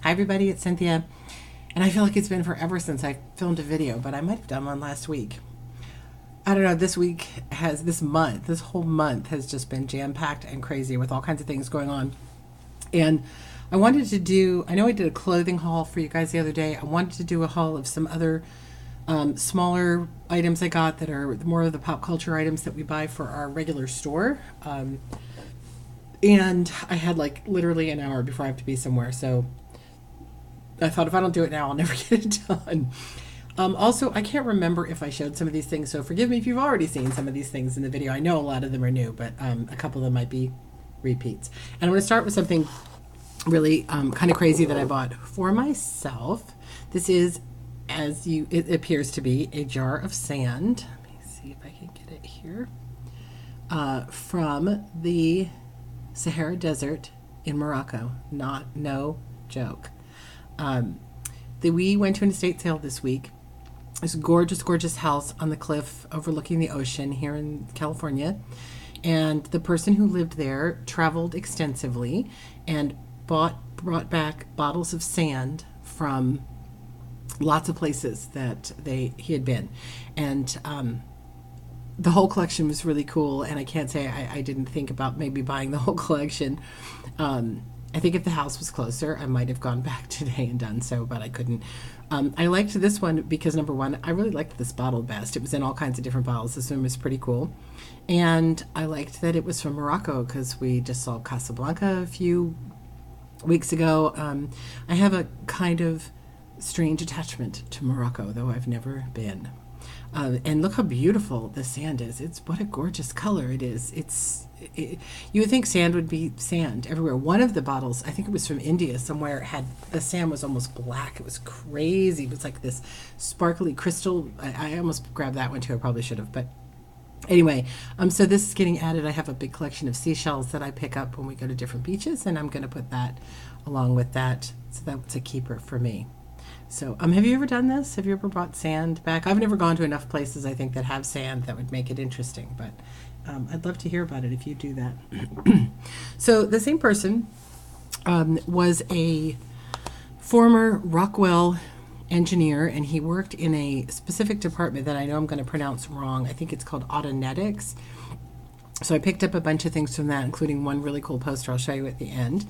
Hi everybody, it's Cynthia, and I feel like it's been forever since I filmed a video, but I might have done one last week. I don't know, this whole month has just been jam-packed and crazy with all kinds of things going on. And I know I did a clothing haul for you guys the other day. I wanted to do a haul of some other smaller items I got that are more of the pop culture items that we buy for our regular store. And I had like literally an hour before I have to be somewhere, so I thought if I don't do it now, I'll never get it done. Also, I can't remember if I showed some of these things, so forgive me if you've already seen some of these things in the video. I know a lot of them are new, but a couple of them might be repeats. And I'm going to start with something really kind of crazy that I bought for myself. This is, it appears to be, a jar of sand. Let me see if I can get it here. From the Sahara Desert in Morocco. No joke. We went to an estate sale this week. It's a gorgeous, gorgeous house on the cliff overlooking the ocean here in California. And the person who lived there traveled extensively and brought back bottles of sand from lots of places that he had been. And the whole collection was really cool, and I can't say I didn't think about maybe buying the whole collection. I think if the house was closer, I might have gone back today and done so, but I couldn't. I liked this one because, number one, I really liked this bottle best. It was in all kinds of different bottles. This one was pretty cool. And I liked that it was from Morocco because we just saw Casablanca a few weeks ago. I have a kind of strange attachment to Morocco, though I've never been. And look how beautiful the sand is. What a gorgeous color it is. You would think sand would be sand everywhere. One of the bottles, I think it was from India somewhere, the sand was almost black. It was crazy. It was like this sparkly crystal. I almost grabbed that one too. I probably should have, but anyway, so this is getting added. I have a big collection of seashells that I pick up when we go to different beaches, and I'm going to put that along with that. So that's a keeper for me. So, have you ever done this? Have you ever brought sand back? I've never gone to enough places, I think, that have sand that would make it interesting, but I'd love to hear about it if you do that. So, the same person was a former Rockwell engineer, and he worked in a specific department that I know I'm going to pronounce wrong. I think it's called Autonetics. So, I picked up a bunch of things from that, including one really cool poster I'll show you at the end.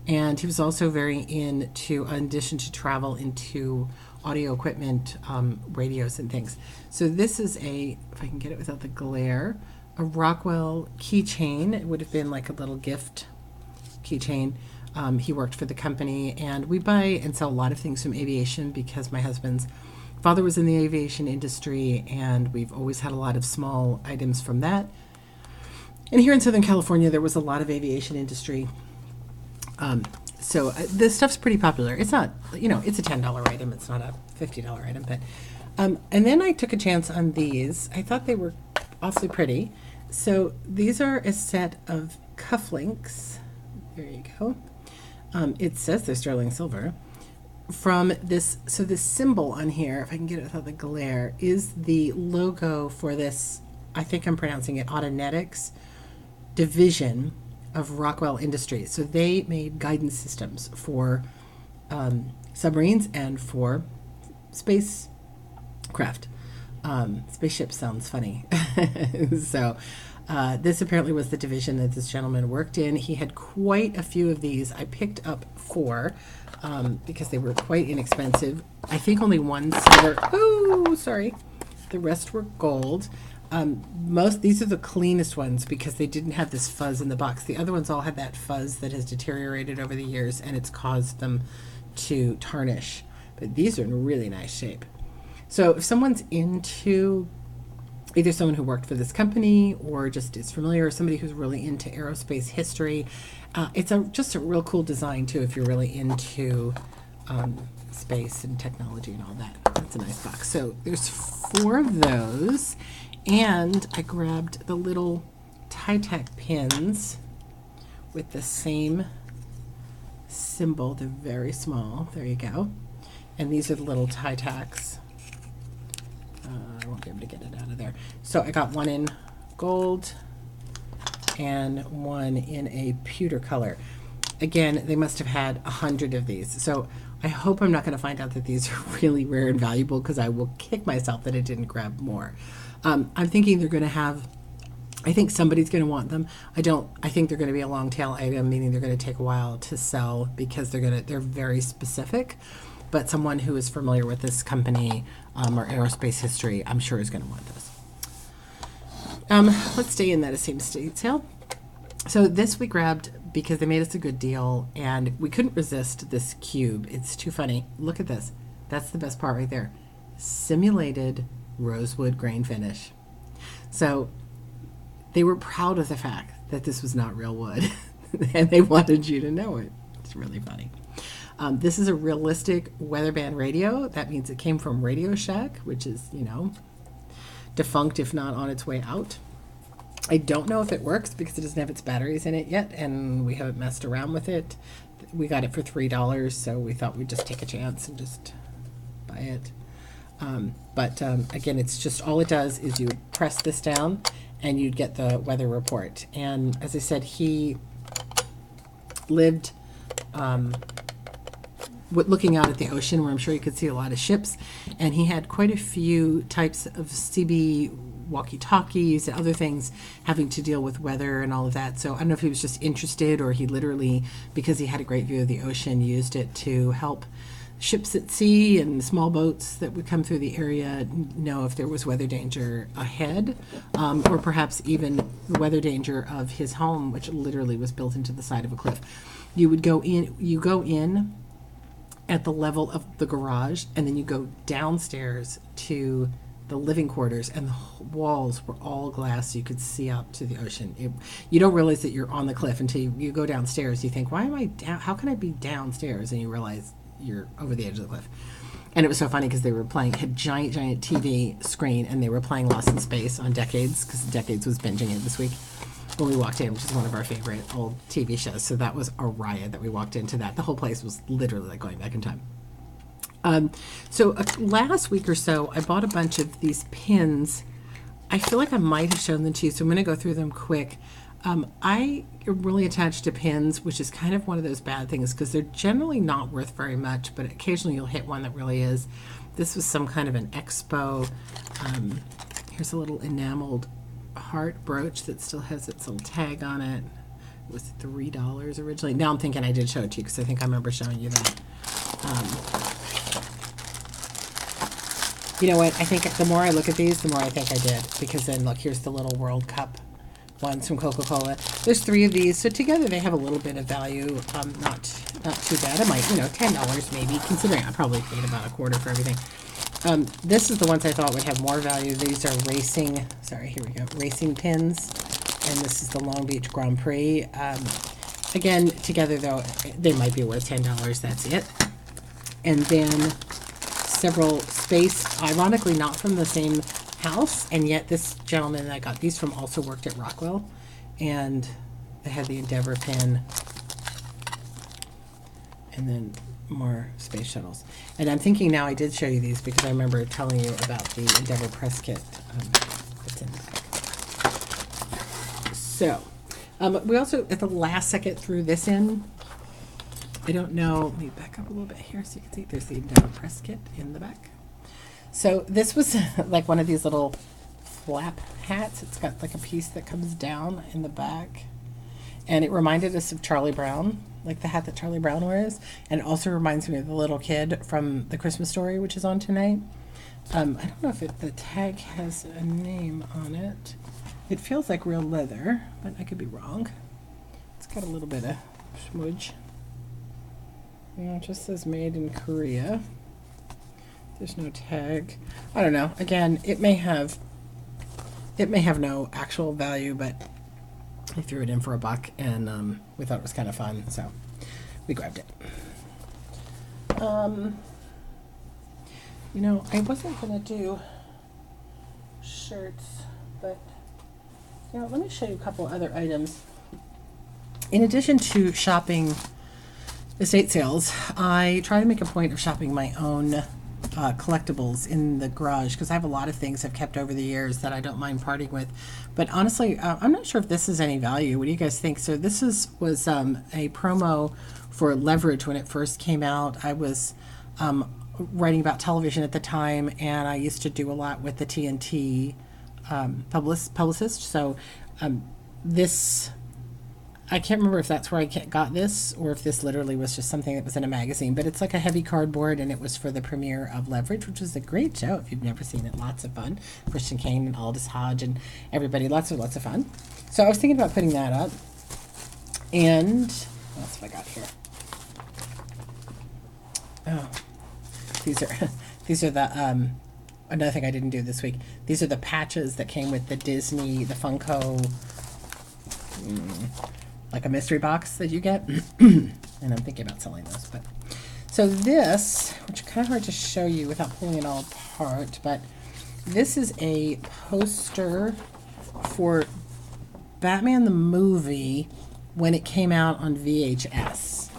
And he was also very into, in addition to travel, into audio equipment, radios and things. So this is if I can get it without the glare, a Rockwell keychain. It would have been like a little gift keychain. He worked for the company, and we buy and sell a lot of things from Aviation because my husband's father was in the aviation industry, and we've always had a lot of small items from that. And here in Southern California, there was a lot of aviation industry. So this stuff's pretty popular. It's not, it's a $10 item. It's not a $50 item. But, and then I took a chance on these. I thought they were awfully pretty. So these are a set of cufflinks. There you go. It says they're sterling silver. From this, so this symbol on here, if I can get it without the glare, is the logo for this, I think I'm pronouncing it, Autonetics division of Rockwell Industries. So they made guidance systems for submarines and for spacecraft. Spaceship sounds funny. So this apparently was the division that this gentleman worked in. He had quite a few of these. I picked up 4 because they were quite inexpensive. I think only one silver. Oh, sorry. The rest were gold. These are the cleanest ones because they didn't have this fuzz in the box. The other ones all had that fuzz that has deteriorated over the years, and it's caused them to tarnish. But these are in really nice shape. So if someone's into either someone who worked for this company or just is familiar, or somebody who's really into aerospace history, it's just a real cool design too if you're really into space and technology and all that. That's a nice box. So there's 4 of those. And I grabbed the little Tie-Tack pins with the same symbol. They're very small. There you go. And these are the little Tie-Tacks. I won't be able to get it out of there. So I got one in gold and one in a pewter color. Again, they must have had 100 of these. So I hope I'm not going to find out that these are really rare and valuable, because I will kick myself that I didn't grab more. I'm thinking they're going to have, I think somebody's going to want them. I think they're going to be a long tail item, meaning they're going to take a while to sell, because they're very specific. But someone who is familiar with this company or aerospace history, I'm sure is going to want this. Let's stay in that same estate sale. So this we grabbed because they made us a good deal, and we couldn't resist this cube. It's too funny. Look at this. That's the best part right there. Simulated rosewood grain finish. So they were proud of the fact that this was not real wood, and they wanted you to know it. It's really funny. This is a realistic weather band radio. That means it came from Radio Shack, which is, defunct, if not on its way out. I don't know if it works because it doesn't have its batteries in it yet, and we haven't messed around with it. We got it for $3, so we thought we'd just take a chance and just buy it. Again, it's just, all it does is you press this down and you'd get the weather report. And as I said, he lived looking out at the ocean, where I'm sure you could see a lot of ships, and he had quite a few types of CB walkie-talkies and other things having to deal with weather and all of that. So I don't know if he was just interested, or he literally, because he had a great view of the ocean, used it to help ships at sea and small boats that would come through the area know if there was weather danger ahead, or perhaps even the weather danger of his home, which literally was built into the side of a cliff. You go in at the level of the garage, and then you go downstairs to the living quarters, and the walls were all glass, so you could see out to the ocean. You don't realize that you're on the cliff until you go downstairs. You think, why am I down? How can I be downstairs? And you realize you're over the edge of the cliff. And it was so funny because they were had giant TV screen, and they were playing Lost in Space on Decades, because Decades was binging it this week when we walked in, which is one of our favorite old TV shows. So that was a riot that we walked into that. The whole place was literally like going back in time. Last week or so, I bought a bunch of these pins. I feel like I might have shown them to you, so I'm going to go through them quick. I am really attached to pins, which is kind of one of those bad things, because they're generally not worth very much, but occasionally you'll hit one that really is. This was some kind of an expo. Here's a little enameled heart brooch that still has its little tag on it. It was $3 originally. Now I'm thinking I did show it to you, because I think I remember showing you that. You know what? I think the more I look at these, the more I think I did. Because then, look, here's the little World Cup ones from Coca-Cola. There's 3 of these, so together they have a little bit of value. Not too bad. I might, $10 maybe, considering I probably paid about $0.25 for everything. This is the ones I thought would have more value. These are racing pins, and this is the Long Beach Grand Prix. Again, together though, they might be worth $10. That's it. And then several space, ironically not from the same house, and yet this gentleman that I got these from also worked at Rockwell, and they had the Endeavour pin, and then more space shuttles. And I'm thinking now I did show you these because I remember telling you about the Endeavour press kit that's in the back. So we also at the last second threw this in. I don't know, let me back up a little bit here so you can see there's the Endeavour press kit in the back. So this was like one of these little flap hats. It's got like a piece that comes down in the back, and it reminded us of Charlie Brown, like the hat that Charlie Brown wears, and it also reminds me of the little kid from The Christmas Story, which is on tonight. I don't know if the tag has a name on it. It feels like real leather, but I could be wrong. It's got a little bit of smudge. It just says made in Korea. There's no tag. I don't know. Again, it may have no actual value, but I threw it in for $1, and we thought it was kind of fun, so we grabbed it. I wasn't gonna do shirts, but let me show you a couple other items. In addition to shopping estate sales, I try to make a point of shopping my own collectibles in the garage because I have a lot of things I've kept over the years that I don't mind parting with. But honestly, I'm not sure if this is any value. What do you guys think? So this was a promo for Leverage when it first came out. I was writing about television at the time, and I used to do a lot with the TNT publicist. So this, I can't remember if that's where I got this or if this literally was just something that was in a magazine, but it's like a heavy cardboard, and it was for the premiere of Leverage, which is a great show if you've never seen it. Lots of fun. Christian Kane and Aldous Hodge and everybody. Lots of fun. So I was thinking about putting that up. And what else have I got here? Oh, these are the another thing I didn't do this week. These are the patches that came with the Disney, the Funko, like a mystery box that you get. And I'm thinking about selling those. But so this, which is kind of hard to show you without pulling it all apart, but this is a poster for Batman the movie when it came out on VHS.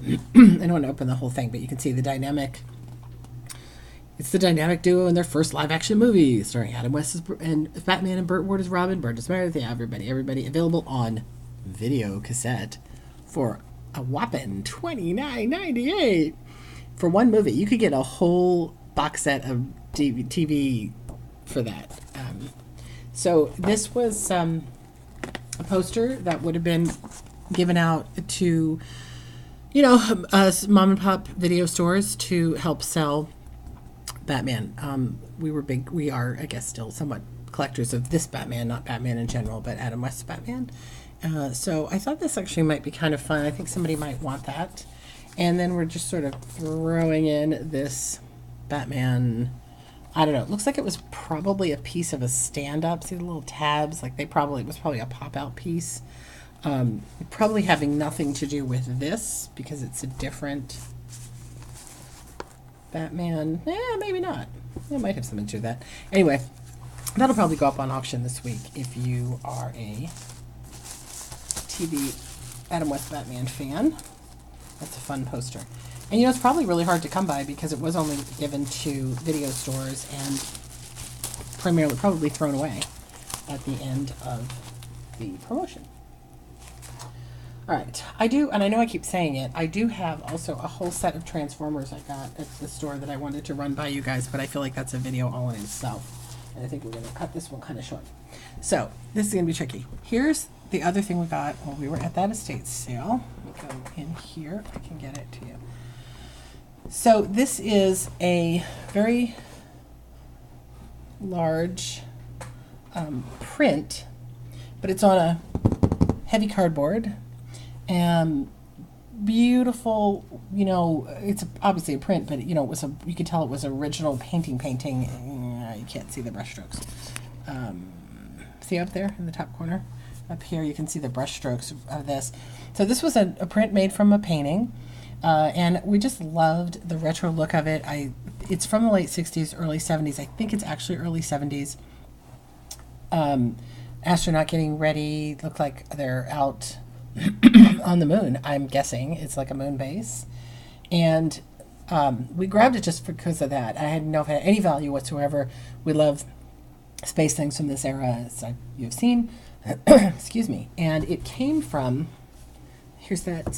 I don't want to open the whole thing, but you can see the dynamic. It's the dynamic duo in their first live-action movie, starring Adam West and Batman and Burt Ward as Robin, Burgess Meredith, yeah, everybody. Available on video cassette for a whopping $29.98 for one movie. You could get a whole box set of TV for that. So this was a poster that would have been given out to, mom and pop video stores to help sell Batman. We are, I guess, still somewhat collectors of this Batman, not Batman in general, but Adam West's Batman. So I thought this actually might be kind of fun. I think somebody might want that. And then we're just sort of throwing in this Batman. I don't know. It looks like it was probably a piece of a stand-up. See the little tabs? Like it was probably a pop-out piece. Probably having nothing to do with this because it's a different Batman. Maybe not. It might have something to do with that. Anyway, that'll probably go up on auction this week if you are a TV Adam West Batman fan. That's a fun poster. And it's probably really hard to come by because it was only given to video stores and primarily probably thrown away at the end of the promotion. All right, I do, and I know I keep saying it, I do have also a whole set of Transformers I got at the store that I wanted to run by you guys, but I feel like that's a video all in itself. And I think we're going to cut this one kind of short. So, this is going to be tricky. Here's the other thing we got when we were at that estate sale. Let me go in here, I can get it to you. So, this is a very large print, but it's on a heavy cardboard. Beautiful, it's obviously a print, but you could tell it was original painting. You can't see the brush strokes. See up there in the top corner? Up here you can see the brush strokes of this. So this was a print made from a painting, and we just loved the retro look of it. It's from the late 60s, early 70s. I think it's actually early 70s. Astronaut getting ready, look like they're out on the moon, I'm guessing. It's like a moon base. And we grabbed it just because of that. I didn't know if it had any value whatsoever. We love space things from this era, as you've seen. Excuse me. And it came from, here's that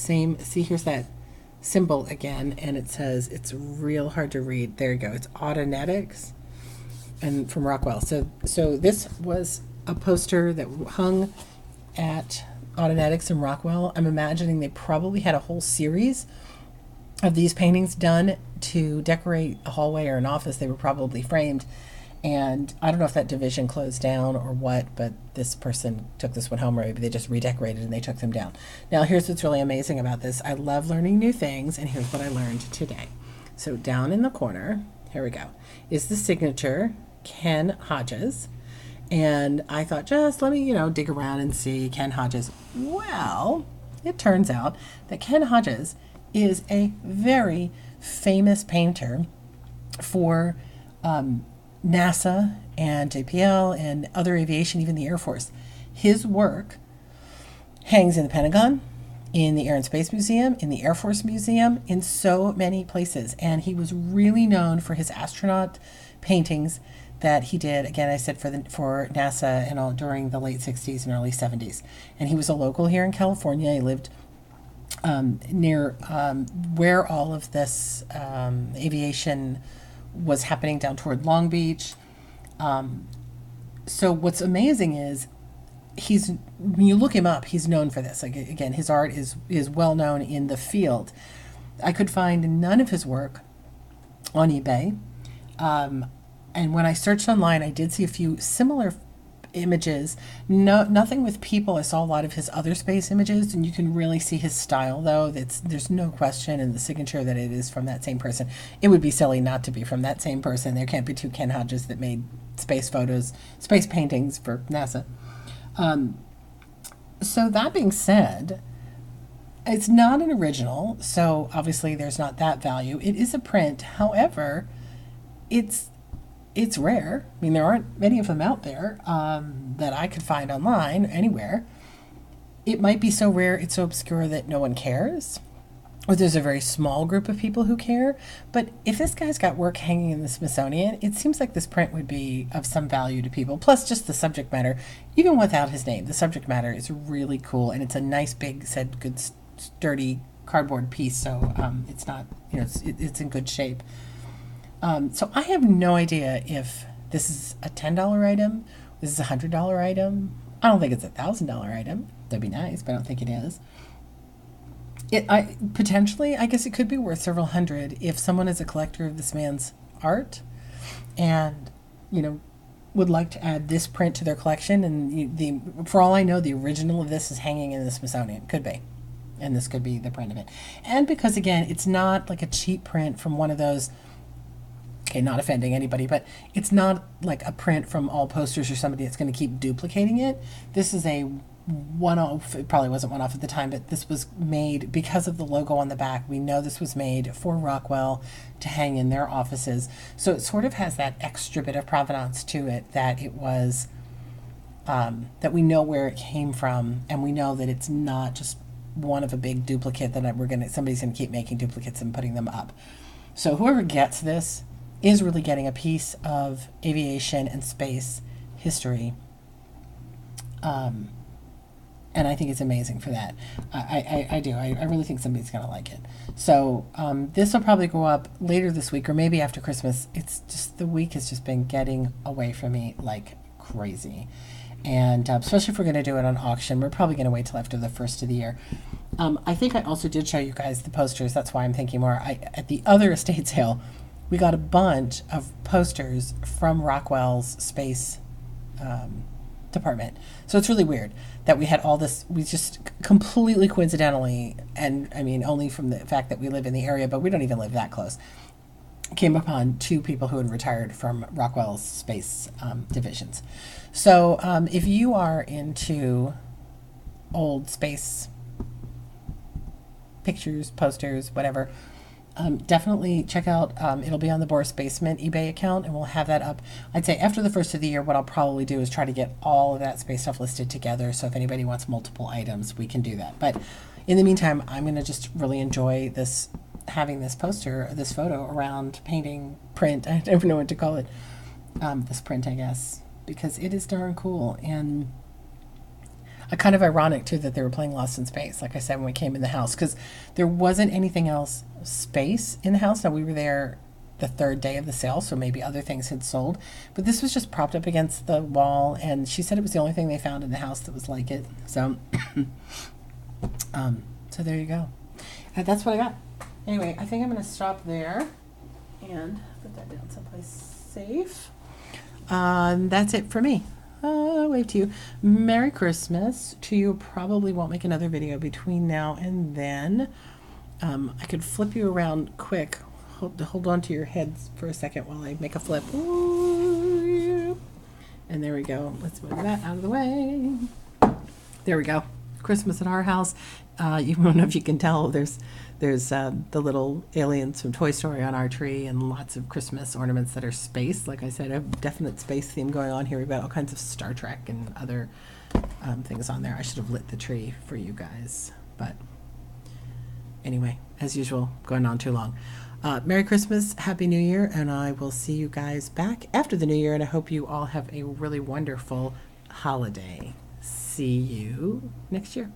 symbol again, and it says, it's real hard to read. There you go. It's Autonetics and from Rockwell. So this was a poster that hung at Autonetics in Rockwell. I'm imagining they probably had a whole series of these paintings done to decorate a hallway or an office. They were probably framed, and I don't know if that division closed down or what, but this person took this one home, or maybe they just redecorated and they took them down. Now here's what's really amazing about this. I love learning new things, and here's what I learned today. So down in the corner, here we go, is the signature Ken Hodges. And I thought, just let me, dig around and see Ken Hodges. Well, it turns out that Ken Hodges is a very famous painter for NASA and JPL and other aviation, even the Air Force. His work hangs in the Pentagon, in the Air and Space Museum, in the Air Force Museum, in so many places. And he was really known for his astronaut paintings that he did. Again, I said for NASA and all during the late 60s and early 70s. And he was a local here in California. He lived near where all of this aviation was happening down toward Long Beach. So what's amazing is when you look him up, he's known for this. Like, again, his art is well known in the field. I could find none of his work on eBay. And when I searched online, I did see a few similar images. Nothing with people. I saw a lot of his other space images, and you can really see his style, though. There's no question in the signature that it is from that same person. It would be silly not to be from that same person. There can't be two Ken Hodges that made space photos, space paintings for NASA. So that being said, it's not an original, so obviously there's not that value. It is a print. However, it's rare. I mean, there aren't many of them out there that I could find online anywhere. It might be so rare, it's so obscure that no one cares, or there's a very small group of people who care. But if this guy's got work hanging in the Smithsonian, it seems like this print would be of some value to people. Plus, just the subject matter, even without his name, the subject matter is really cool, and it's a nice, big, good, sturdy cardboard piece. So it's not, it's in good shape. So I have no idea if this is a $10 item, this is a $100 item. I don't think it's a $1,000 item. That'd be nice, but I don't think it is. Potentially, I guess it could be worth several hundred if someone is a collector of this man's art and, would like to add this print to their collection. And for all I know, the original of this is hanging in the Smithsonian. Could be. And this could be the print of it. And because, again, it's not like a cheap print from one of those, okay, not offending anybody, but it's not like a print from All Posters or somebody that's going to keep duplicating it. This is a one-off. It probably wasn't one-off at the time, but this was made because of the logo on the back. We know this was made for Rockwell to hang in their offices. So it sort of has that extra bit of provenance to it, that it was, that we know where it came from, and we know that it's not just one of a big duplicate that somebody's going to keep making duplicates and putting them up. So whoever gets this is really getting a piece of aviation and space history. And I think it's amazing for that. I do. I really think somebody's going to like it. So this will probably go up later this week or maybe after Christmas. It's just, the week has just been getting away from me like crazy. And especially if we're going to do it on auction, we're probably going to wait till after the first of the year. I think I also did show you guys the posters. That's why I'm thinking more. At the other estate sale, we got a bunch of posters from Rockwell's space department. So it's really weird that we had all this. We just completely coincidentally, and I mean only from the fact that we live in the area, but we don't even live that close, came upon two people who had retired from Rockwell's space divisions. So if you are into old space pictures, posters, whatever, definitely check out, it'll be on the Boris Basement eBay account, and we'll have that up. I'd say after the first of the year, what I'll probably do is try to get all of that space stuff listed together, so if anybody wants multiple items, we can do that. But in the meantime, I'm going to just really enjoy this, having this poster, this photo around, painting, print, I don't know what to call it, this print, I guess, because it is darn cool. And kind of ironic too that they were playing Lost in Space, like I said, when we came in the house, because there wasn't anything else space in the house. Now, we were there the third day of the sale, so maybe other things had sold, but this was just propped up against the wall, and she said it was the only thing they found in the house that was like it. So so there you go. And that's what I got. Anyway, I think I'm going to stop there and put that down someplace safe. That's it for me. Wave to you. Merry Christmas to you. Probably won't make another video between now and then. I could flip you around quick. Hold on to your heads for a second while I make a flip. Ooh, and there we go. Let's move that out of the way. There we go. Christmas at our house. You don't know if you can tell. There's the little aliens from Toy Story on our tree, and lots of Christmas ornaments that are space. Like I said, a definite space theme going on here. We've got all kinds of Star Trek and other things on there. I should have lit the tree for you guys, but Anyway, as usual, going on too long. Merry Christmas, Happy New Year, and I will see you guys back after the New Year, and I hope you all have a really wonderful holiday. See you next year.